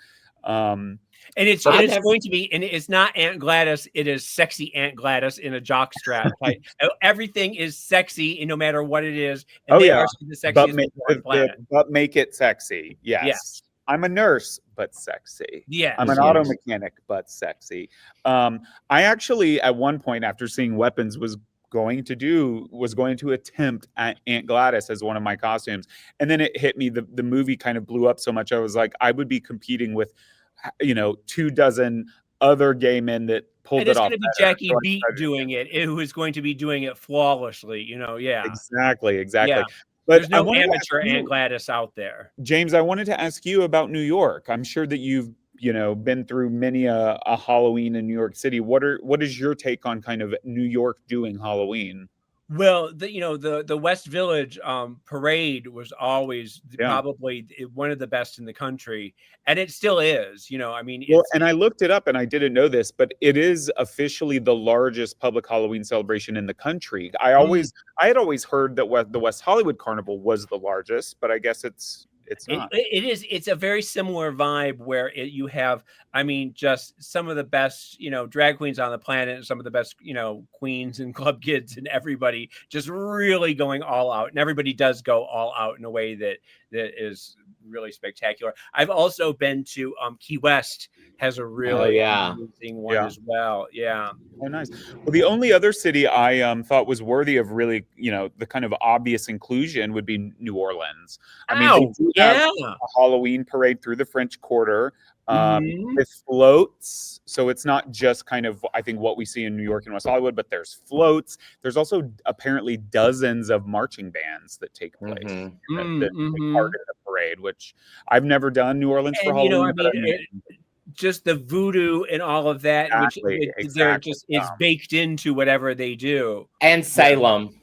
And it's going to be, and it's not Aunt Gladys, it is sexy Aunt Gladys in a jock strap. Like, everything is sexy, and no matter what it is. And they are the sexiest but make it sexy. Yes. I'm a nurse, but sexy. Yeah. I'm an auto mechanic, but sexy. I actually, at one point, after seeing Weapons, was going to attempt at Aunt Gladys as one of my costumes. And then it hit me, the movie kind of blew up so much. I was like, I would be competing with, 24 other gay men that pulled it off. It's going to be Jackie Beat doing it, who is going to be doing it flawlessly, Exactly. Yeah. But there's no amateur Aunt Gladys out there. James, I wanted to ask you about New York. I'm sure that you've been through many a Halloween in New York City. What is your take on kind of New York doing Halloween? Well, the West Village parade was always probably one of the best in the country, and it still is. And I looked it up, and I didn't know this, but it is officially the largest public Halloween celebration in the country. I had always heard that the West Hollywood Carnival was the largest, but I guess it's not. It is. It's a very similar vibe where you have, just some of the best, drag queens on the planet, and some of the best, queens and club kids and everybody just really going all out. And everybody does go all out in a way that is really spectacular. I've also been to Key West, has a really amazing one as well. Yeah. Oh, nice. Well, the only other city I thought was worthy of really, the kind of obvious inclusion would be New Orleans. They do have a Halloween parade through the French Quarter with floats. So it's not just kind of, I think, what we see in New York and West Hollywood, but there's floats. There's also apparently dozens of marching bands that take place that part of the parade, which I've never done New Orleans for Halloween. Just the voodoo and all of that, they're just is baked into whatever they do. And Salem.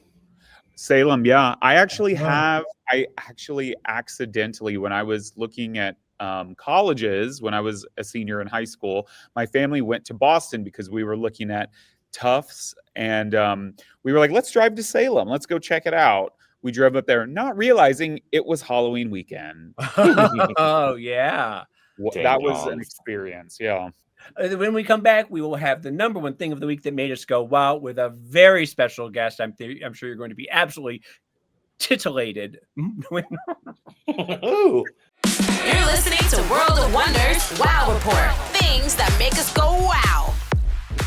Yeah. I actually accidentally, when I was looking at colleges, when I was a senior in high school, my family went to Boston because we were looking at Tufts, and we were like, let's drive to Salem. Let's go check it out. We drove up there, not realizing it was Halloween weekend. Oh, yeah. That was an experience. Yeah. When we come back, we will have the number one thing of the week that made us go wow with a very special guest. I'm sure you're going to be absolutely titillated. You're listening to World of Wonders Wow Report. Things that make us go wow.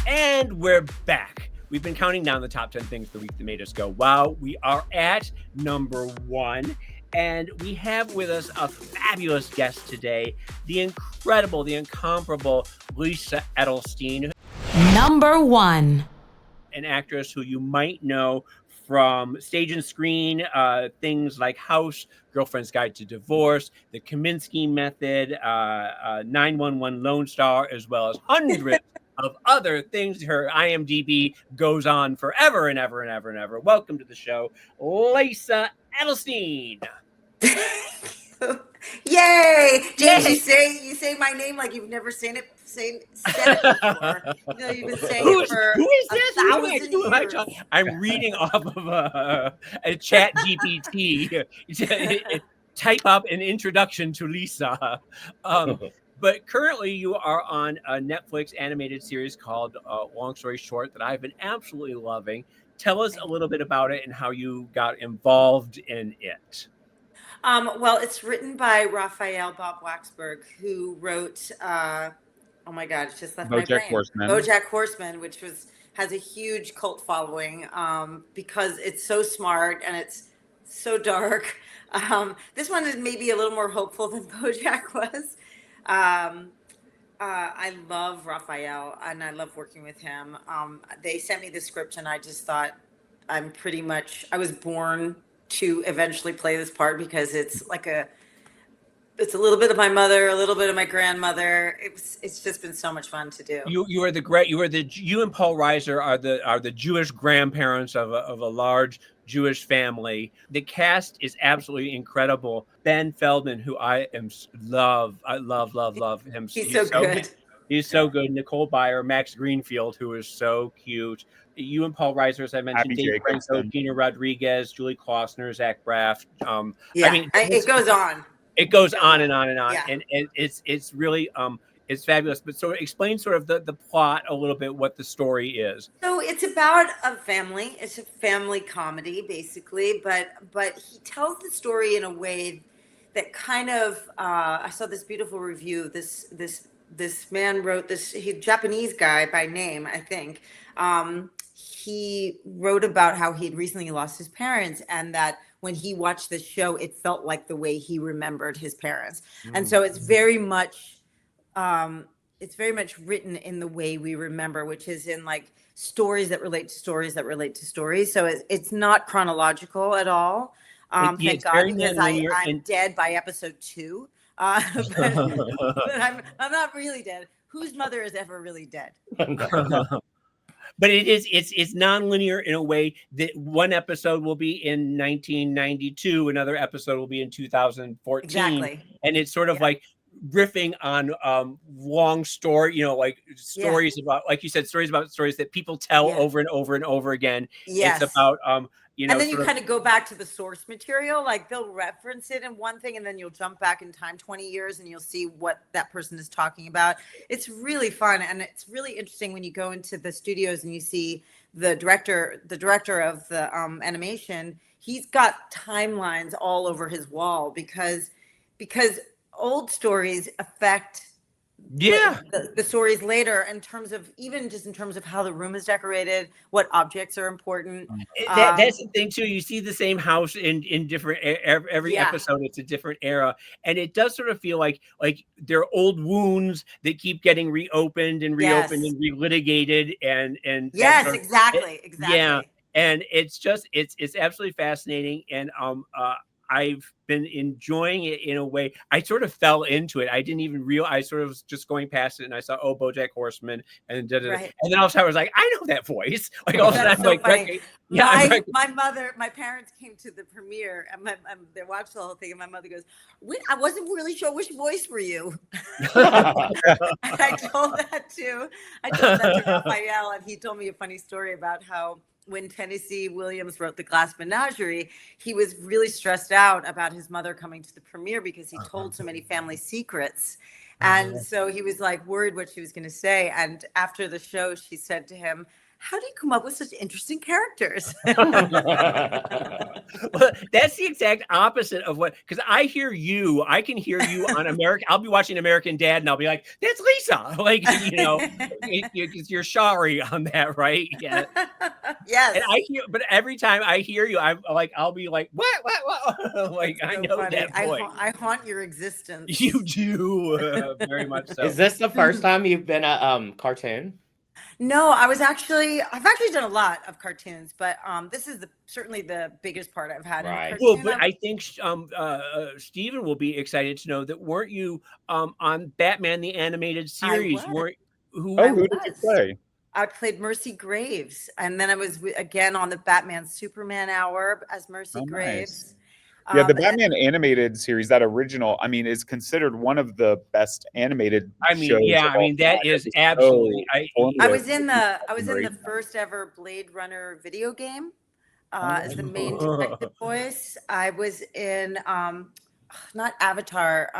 And we're back. We've been counting down the top 10 things of the week that made us go wow. We are at number 1. And we have with us a fabulous guest today, the incredible, the incomparable Lisa Edelstein. Number 1. An actress who you might know from stage and screen, things like House, Girlfriend's Guide to Divorce, The Kaminsky Method, 911 Lone Star, as well as hundreds of other things. Her IMDb goes on forever and ever and ever and ever. Welcome to the show, Lisa Edelstein. Yay! James, Yay! you say my name like you've never said it before. You know, you've been saying it for Who is this? Who am I? 1,000 Who am I years. talking? I'm reading off of a chat GPT. Type up an introduction to Lisa. But currently you are on a Netflix animated series called Long Story Short that I've been absolutely loving. Tell us a little bit about it and how you got involved in it. Well, it's written by Raphael Bob Waxberg, who wrote, oh my God, it's just left my BoJack brain. Horseman. BoJack Horseman, which has a huge cult following because it's so smart and it's so dark. This one is maybe a little more hopeful than BoJack was. I love Raphael and I love working with him. They sent me the script and I just thought I was born to eventually play this part because it's a little bit of my mother, a little bit of my grandmother. It's just been so much fun to do. You and Paul Reiser are the Jewish grandparents of a large Jewish family. The cast is absolutely incredible. Ben Feldman, who I love him. He's so good. He's so good. Nicole Byer, Max Greenfield, who is so cute. You and Paul Reiser, as I mentioned, Abby Dave Franco, Jacobson. Gina Rodriguez, Julie Klausner, Zach Braff. Yeah, I mean, it goes on. It goes on and on and on, Yeah. and it's really it's fabulous. But so explain sort of the plot a little bit, what the story is. So it's about a family. It's a family comedy, basically. But he tells the story in a way that kind of I saw this beautiful review. This man wrote this. He's a Japanese guy by name, I think. He wrote about how he had recently lost his parents, and that when he watched the show, it felt like the way he remembered his parents. And so it's very much written in the way we remember, which is in like stories that relate to stories that relate to stories. So it's not chronological at all. Thank God, because I'm dead by episode 2. But I'm not really dead. Whose mother is ever really dead? But it's nonlinear in a way that one episode will be in 1992, another episode will be in 2014. Exactly. And it's sort of like riffing on long story, like stories about, like you said, stories that people tell over and over and over again. Yes. It's about and then you kind of go back to the source material, like they'll reference it in one thing and then you'll jump back in time 20 years and you'll see what that person is talking about. It's really fun. And it's really interesting when you go into the studios and you see the director of the animation. He's got timelines all over his wall because old stories affect the stories later in terms of how the room is decorated, what objects are important. That's the thing too. You see the same house in different every episode. It's a different era, and it does sort of feel like they're old wounds that keep getting reopened and relitigated and yes, exactly. Yeah, and it's absolutely fascinating, and I've been enjoying it in a way. I sort of fell into it. I didn't even realize. I sort of was just going past it, and I saw, BoJack Horseman, and and then all of a sudden I was like, I know that voice. Like all of a sudden I'm like, funny. My parents came to the premiere, and they watched the whole thing, and my mother goes, I wasn't really sure which voice were you. I told that to Raphael, and he told me a funny story about how when Tennessee Williams wrote The Glass Menagerie, he was really stressed out about his mother coming to the premiere because he told so many family secrets. And so he was like worried what she was going to say. And after the show, she said to him, how do you come up with such interesting characters? Well, that's the exact opposite of because I can hear you on American. I'll be watching American Dad and I'll be like, that's Lisa. Like, you're sorry on that, right? Yeah. Yes. And but every time I hear you, I'll be like, what? Like, I know funny. that voice. I haunt your existence. You do very much so. Is this the first time you've been a cartoon? No, I've actually done a lot of cartoons, but this is certainly the biggest part I've had. Right. In cartoon. Well, but I think Stephan will be excited to know that weren't you on Batman the Animated Series? Who did you play? I played Mercy Graves, and then I was again on the Batman Superman Hour as Mercy Graves. Yeah, the Batman animated series, that original, I mean, is considered one of the best animated I mean, shows. yeah, of I all mean, that time. It is was absolutely. so I formative was in for the the first ever Blade Runner video game Oh, as the main detective voice. I was in not Avatar.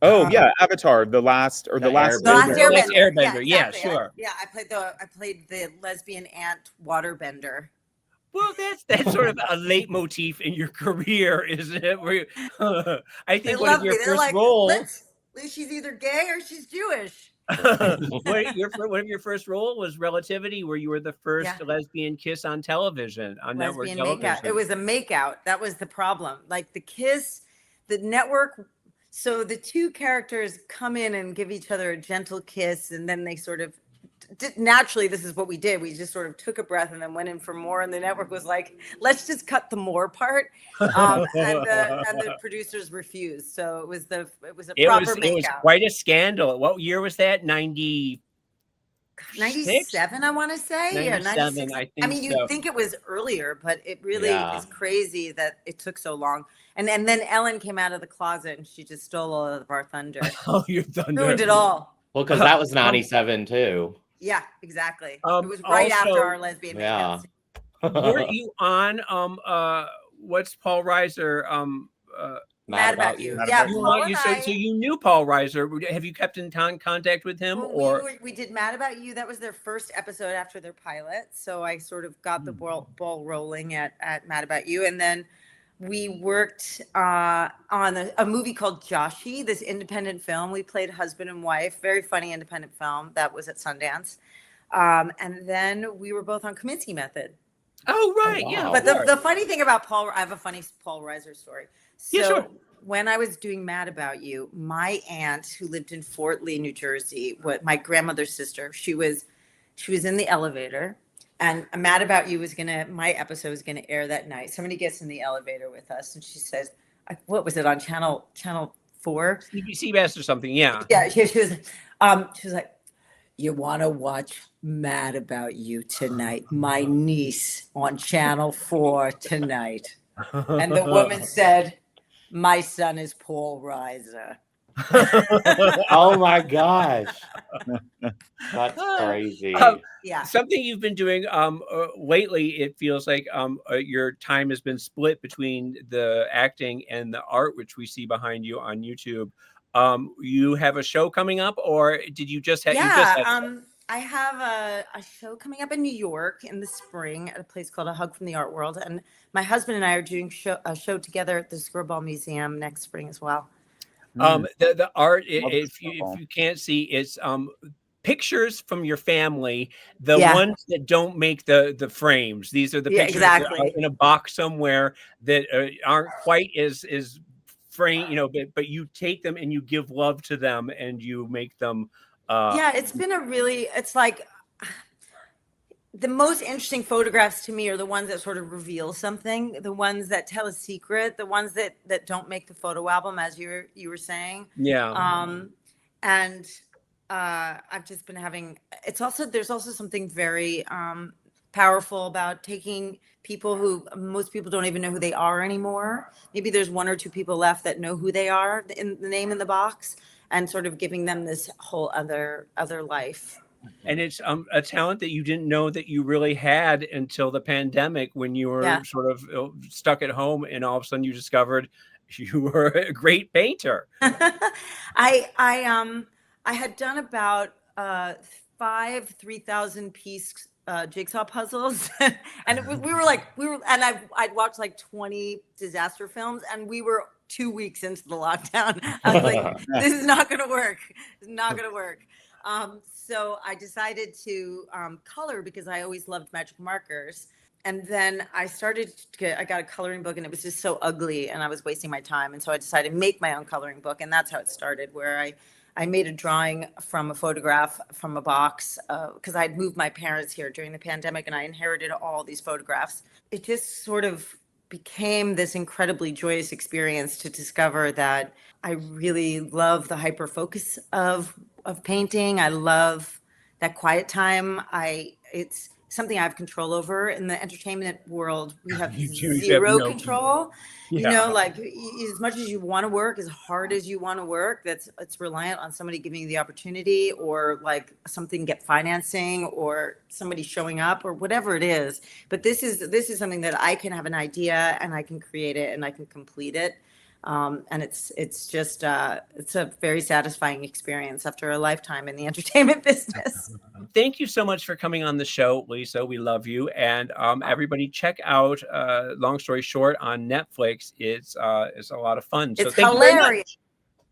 Oh yeah, Avatar, the last The last The Last Airbender. Last Airbender. Yeah, Airbender. Yeah, exactly. sure. I played the lesbian ant waterbender. Well, that's sort of a leitmotif in your career, isn't it? Where I They think one of love your me. They're first like, roles. she's either gay or she's Jewish. One of your first role was Relativity, where you were the Yeah. first lesbian kiss on television, on network Lesbian television. makeout. It was a makeout. That was the problem. Like the kiss, the network. So the two characters come in and give each other a gentle kiss, and then they sort of naturally, this is what we did. We just sort of took a breath and then went in for more. And the network was like, let's just cut the more part. And the producers refused. So it was a proper makeout. It was quite a scandal. What year was that? 96? 97, I want to say. 97, I think. I mean, you'd think it was earlier, but it really is crazy that it took so long. And then Ellen came out of the closet and she just stole all of our thunder. Oh, your thunder. Ruined it all. Well, because that was 97 too. Yeah, exactly. It was right after our lesbian makeout. Were you on what's Paul Reiser? Mad About You. Yeah, so you knew Paul Reiser. Have you kept in contact with him? We did Mad About You. That was their first episode after their pilot. So I sort of got the ball rolling at Mad About You. And then we worked on a movie called Joshi, this independent film. We played husband and wife, very funny independent film that was at Sundance. And then we were both on Kaminsky Method. Oh, right. Oh, wow. Yeah. But the funny thing about Paul, I have a funny Paul Reiser story. So yeah, sure. When I was doing Mad About You, my aunt who lived in Fort Lee, New Jersey, my grandmother's sister, she was in the elevator, and Mad About You my episode was gonna air that night. Somebody gets in the elevator with us, and she says, "What was it on channel 4? CBS or something?" Yeah. Yeah. She was like, "You want to watch Mad About You tonight? My niece on channel 4 tonight." And the woman said, "My son is Paul Reiser." Oh my gosh. That's crazy. Yeah. Something you've been doing lately, it feels like your time has been split between the acting and the art, which we see behind you on YouTube. You have a show coming up, or did you just have? I have a show coming up in New York in the spring at a place called A Hug from the Art World, and my husband and I are doing a show together at the Screwball Museum next spring as well. The art, if you can't see, it's pictures from your family, the ones that don't make the frames. These are the pictures that are in a box somewhere that aren't quite as frame, but you take them and you give love to them and you make them. It's been it's like the most interesting photographs to me are the ones that sort of reveal something, the ones that tell a secret, the ones that don't make the photo album, as you were saying. Yeah. And I've just been there's also something very powerful about taking people who most people don't even know who they are anymore. Maybe there's one or two people left that know who they are in the name in the box, and sort of giving them this whole other life. And it's a talent that you didn't know that you really had until the pandemic, when you were sort of stuck at home, and all of a sudden you discovered you were a great painter. I had done about 5 3,000-piece jigsaw puzzles, and I'd watched like 20 disaster films, and we were 2 weeks into the lockdown. I was like, this is not going to work. It's not going to work. So I decided to color, because I always loved magic markers. And then I got a coloring book, and it was just so ugly and I was wasting my time. And so I decided to make my own coloring book. And that's how it started, where I made a drawing from a photograph from a box, because I'd moved my parents here during the pandemic and I inherited all these photographs. It just sort of became this incredibly joyous experience to discover that I really love the hyper focus of painting. I love that quiet time. It's something I have control over. In the entertainment world, we have You do, you have zero no control. Yeah. You know, like as much as you want to work, as hard as you want to work, it's reliant on somebody giving you the opportunity, or like something get financing, or somebody showing up, or whatever it is. But this is something that I can have an idea and I can create it and I can complete it. And it's just it's a very satisfying experience after a lifetime in the entertainment business. Thank you so much for coming on the show, Lisa. We love you. And everybody check out Long Story Short on Netflix. It's a lot of fun. So It's thank you very hilarious. much.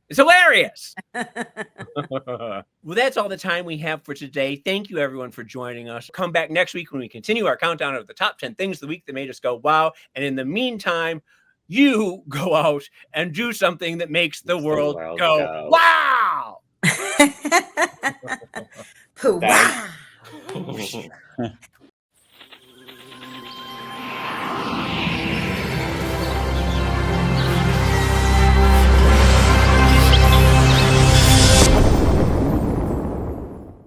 It's hilarious. Well, that's all the time we have for today. Thank you, everyone, for joining us. Come back next week when we continue our countdown of the top 10 things of the week that made us go wow. And in the meantime, you go out and do something that makes the world go wow. Wow.